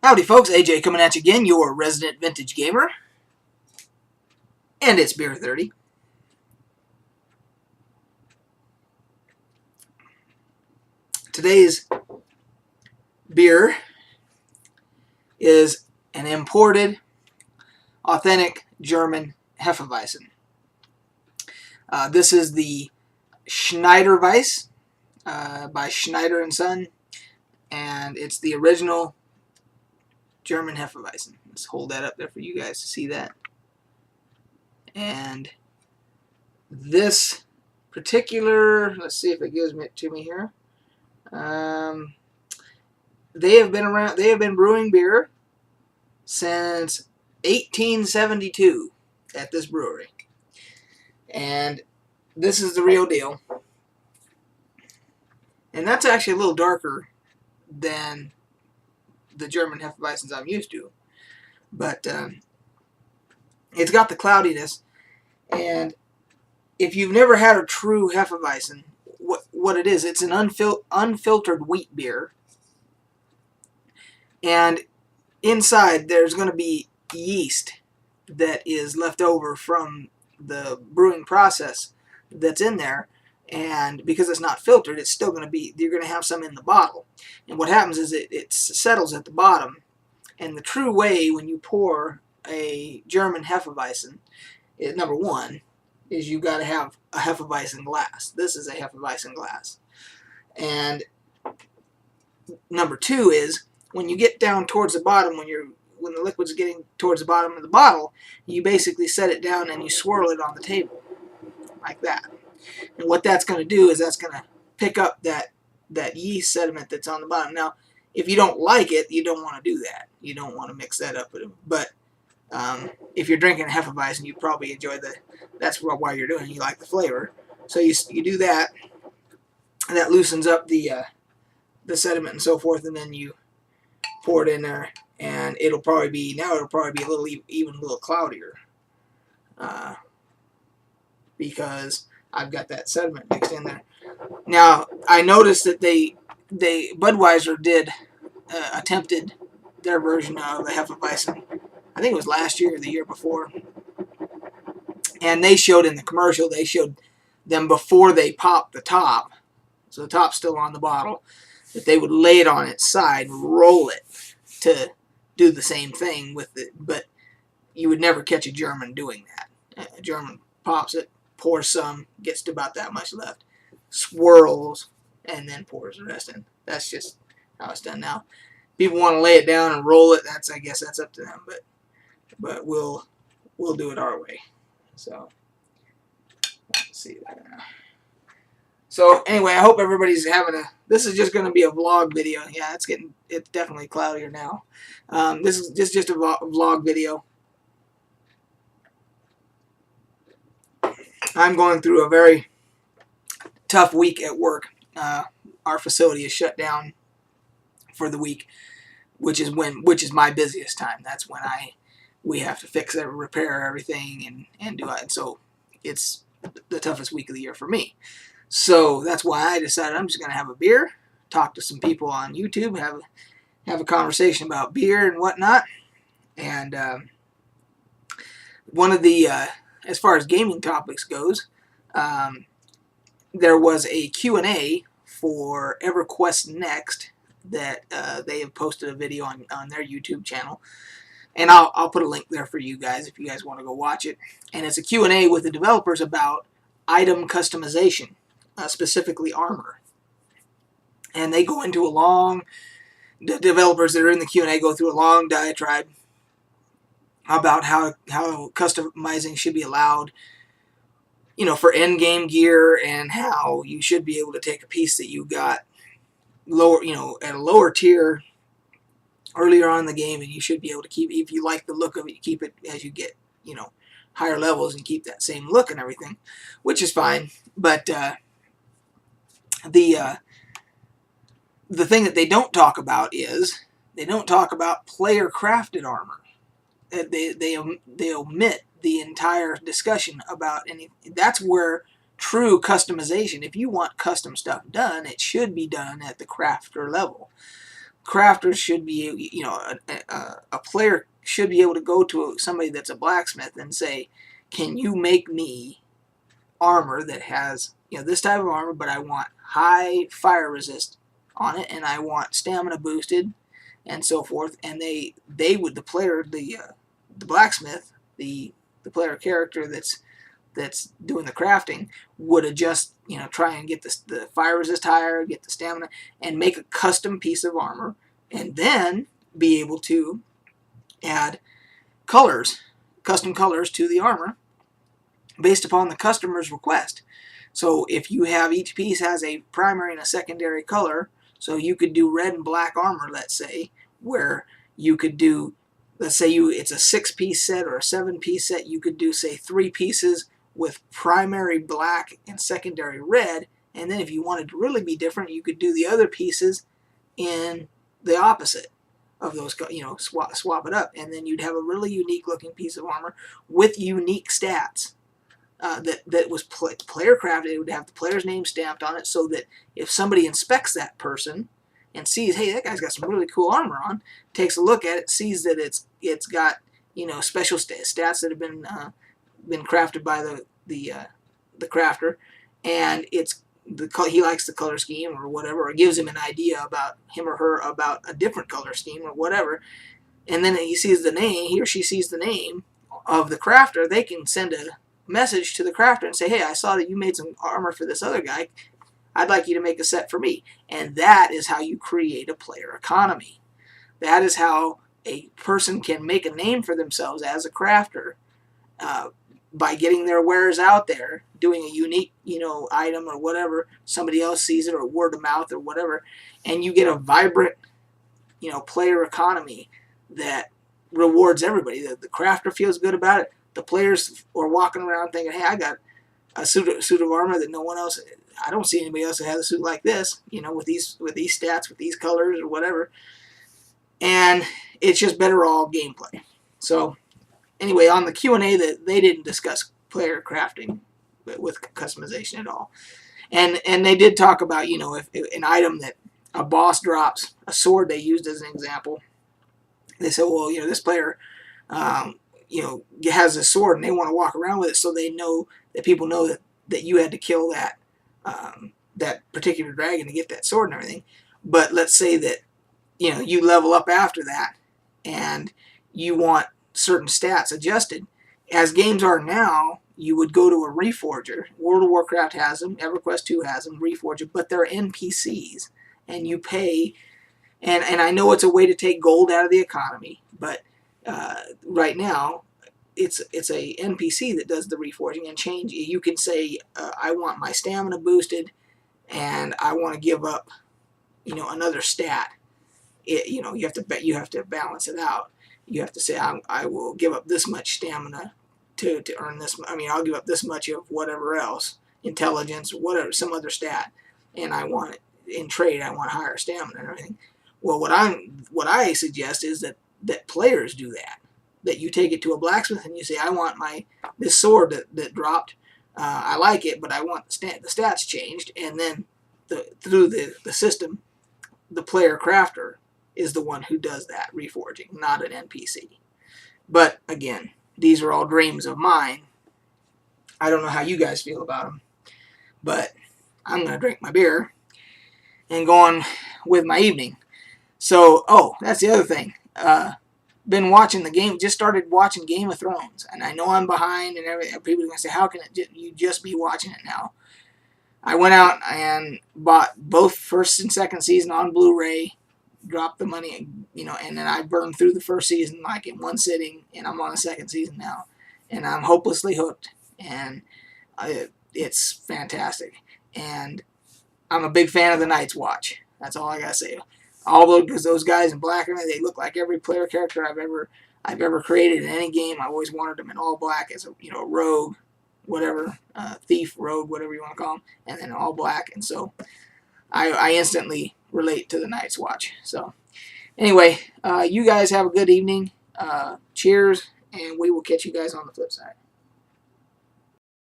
Howdy folks, AJ coming at you again, your resident vintage gamer. And it's Beer 30. Today's beer is an imported, authentic German Hefe-Weizen. This is the Schneider-Weiss by Schneider & Son, and it's the original German Hefe-Weizen. Let's hold that up there for you guys to see that. And this particular, let's see if it gives it to me here. They have been around. They have been brewing beer since 1872 at this brewery, and this is the real deal. And that's actually a little darker than the German Hefeweizens I'm used to, but it's got the cloudiness. And if you've never had a true Hefeweizen, what it is, it's an unfiltered wheat beer. And inside there's going to be yeast that is left over from the brewing process that's in there. And because it's not filtered, it's still going to be, you're going to have some in the bottle. And what happens is it settles at the bottom. And the true way when you pour a German Hefeweizen is, number one, is you've got to have a Hefeweizen glass. This is a Hefeweizen glass. And number two is, when you get down towards the bottom, when the liquid's getting towards the bottom of the bottle, you basically set it down and you swirl it on the table, like that. And what that's going to do is that's going to pick up that yeast sediment that's on the bottom. Now, if you don't like it, you don't want to do that. You don't want to mix that up with it. But if you're drinking a Hefeweizen, you probably enjoy that's why you're doing it. You like the flavor. So you do that, and that loosens up the sediment and so forth, and then you pour it in there, and it'll probably be a little even a little cloudier, because I've got that sediment mixed in there. Now I noticed that Budweiser attempted their version of the Hefeweizen. I think it was last year or the year before, and they showed in the commercial, they showed them before they popped the top, so the top's still on the bottle, that they would lay it on its side and roll it to do the same thing with it. But you would never catch a German doing that. A German pops it, pours some, gets to about that much left, swirls, and then pours the rest in. That's just how it's done now. People want to lay it down and roll it. I guess that's up to them. But we'll do it our way. So let's see that now. So anyway, I hope everybody's having this is just going to be a vlog video. Yeah, it's definitely cloudier now. This is just a vlog video. I'm going through a very tough week at work. Our facility is shut down for the week, which is my busiest time. That's when we have to fix it, repair everything, and do it. And so it's the toughest week of the year for me. So that's why I decided I'm just going to have a beer, talk to some people on YouTube, have a conversation about beer and whatnot. And one of the, as far as gaming topics goes, there was a Q&A for EQNext that they have posted a video on their YouTube channel. And I'll put a link there for you guys if you guys want to go watch it. And it's a Q&A with the developers about item customization. Specifically armor, and they go into the developers that are in the Q&A go through a long diatribe about how customizing should be allowed, for end game gear, and how you should be able to take a piece that you got lower, at a lower tier earlier on in the game, and you should be able to keep, if you like the look of it, you keep it as you get, higher levels and keep that same look and everything, which is fine. But the thing that they don't talk about is they don't talk about player crafted armor. They omit the entire discussion about any. That's where true customization. If you want custom stuff done, it should be done at the crafter level. crafters should be, a player should be able to go to somebody that's a blacksmith and say, can you make me armor that has, this type of armor, but I want high fire resist on it, and I want stamina boosted, and so forth. And they would, the player, the blacksmith, the player character that's doing the crafting would adjust, try and get the fire resist higher, get the stamina, and make a custom piece of armor, and then be able to add colors, custom colors to the armor based upon the customer's request. So if you have, each piece has a primary and a secondary color, so you could do red and black armor, let's say, where you could do, let's say it's a 6-piece set or a 7-piece set, you could do, say, 3 pieces with primary black and secondary red, and then if you wanted to really be different, you could do the other pieces in the opposite of those, swap it up, and then you'd have a really unique looking piece of armor with unique stats. That was player crafted. It would have the player's name stamped on it, so that if somebody inspects that person and sees, hey, that guy's got some really cool armor on, takes a look at it, sees that it's got, special stats that have been crafted by the crafter, and he likes the color scheme or whatever, or gives him an idea about him or her about a different color scheme or whatever, and then he or she sees the name of the crafter, they can send a message to the crafter and say, hey, I saw that you made some armor for this other guy. I'd like you to make a set for me. And that is how you create a player economy. That is how a person can make a name for themselves as a crafter, by getting their wares out there, doing a unique, item or whatever. Somebody else sees it, or word of mouth or whatever, and you get a vibrant, player economy that rewards everybody. The crafter feels good about it. The players are walking around thinking, hey, I got a suit of armor that no one else, I don't see anybody else that has a suit like this, with these stats, with these colors or whatever. And it's just better all gameplay. So anyway, on the Q&A, that they didn't discuss player crafting with customization at all. And they did talk about, if an item that a boss drops, a sword they used as an example, they said, well, this player has a sword and they want to walk around with it, so they know that people know that you had to kill that particular dragon to get that sword and everything. But let's say that you level up after that and you want certain stats adjusted. As games are now, you would go to a Reforger. World of Warcraft has them, EverQuest 2 has them, Reforger, but they're NPCs, and you pay. And I know it's a way to take gold out of the economy, but right now, it's a NPC that does the reforging and change. You can say, I want my stamina boosted, and I want to give up, another stat. You have to balance it out. You have to say, I will give up this much stamina to earn this. I'll give up this much of whatever else, intelligence, whatever, some other stat, and I want it in trade. I want higher stamina and everything. Well, what I suggest is that players do that. That you take it to a blacksmith and you say, I want this sword that dropped. I like it, but I want the stats changed. And then through the system, the player crafter is the one who does that reforging, not an NPC. But again, these are all dreams of mine. I don't know how you guys feel about them, but I'm going to drink my beer and go on with my evening. So, that's the other thing. Been watching the game, just started watching Game of Thrones, and I know I'm behind and everything. People are going to say, how can you just be watching it now? I went out and bought both first and second season on Blu-ray, dropped the money, and then I burned through the first season like in one sitting, and I'm on the second season now, and I'm hopelessly hooked, and it's fantastic. And I'm a big fan of the Night's Watch. That's all I gotta say. Although, because those guys in black, they look like every player character I've ever created in any game. I always wanted them in all black as a rogue, whatever, thief, rogue, whatever you want to call them, and then all black. And so I instantly relate to the Night's Watch. So anyway, you guys have a good evening. Cheers, and we will catch you guys on the flip side.